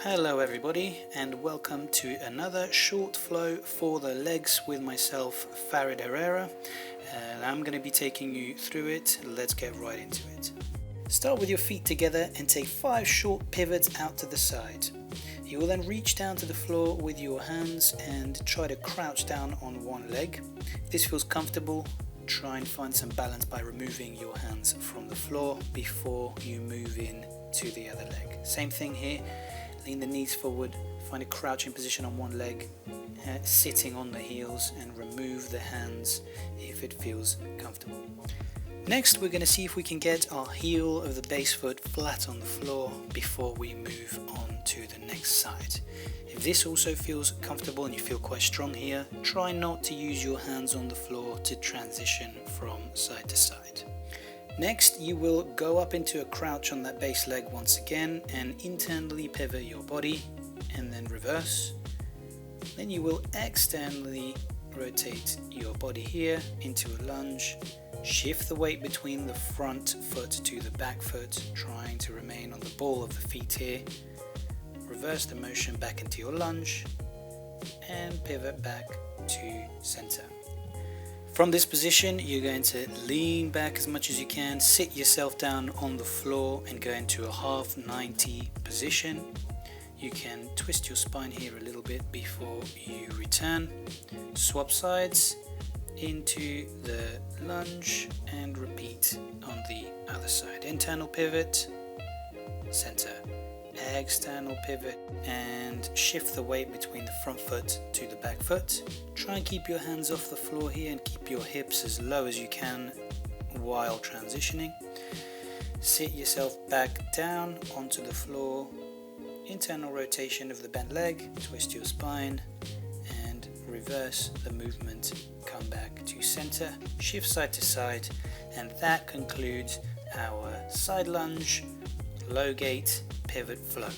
Hello everybody, and welcome to another short flow for the legs with myself, Farid Herrera. I'm going to be taking you through it. Let's get right into it. Start with your feet together and take 5 short pivots out to the side. You will then reach down to the floor with your hands and try to crouch down on one leg. If this feels comfortable, try and find some balance by removing your hands from the floor before you move in to the other leg. Same thing here. Lean the knees forward, find a crouching position on one leg, sitting on the heels, and remove the hands if it feels comfortable. Next, we're going to see if we can get our heel of the base foot flat on the floor before we move on to the next side. If this also feels comfortable and you feel quite strong here, try not to use your hands on the floor to transition from side to side. Next, you will go up into a crouch on that base leg once again and internally pivot your body and then reverse. Then you will externally rotate your body here into a lunge. Shift the weight between the front foot to the back foot, trying to remain on the ball of the feet here. Reverse the motion back into your lunge and pivot back to center. From this position, you're going to lean back as much as you can, sit yourself down on the floor and go into a half 90 position. You can twist your spine here a little bit before you return. Swap sides into the lunge and repeat on the other side. Internal pivot, center. External pivot and shift the weight between the front foot to the back foot. Try and keep your hands off the floor here and keep your hips as low as you can while transitioning. Sit yourself back down onto the floor. Internal rotation of the bent leg, twist your spine and reverse the movement. Come back to center, shift side to side, and that concludes our side lunge, low gate, pivot flow.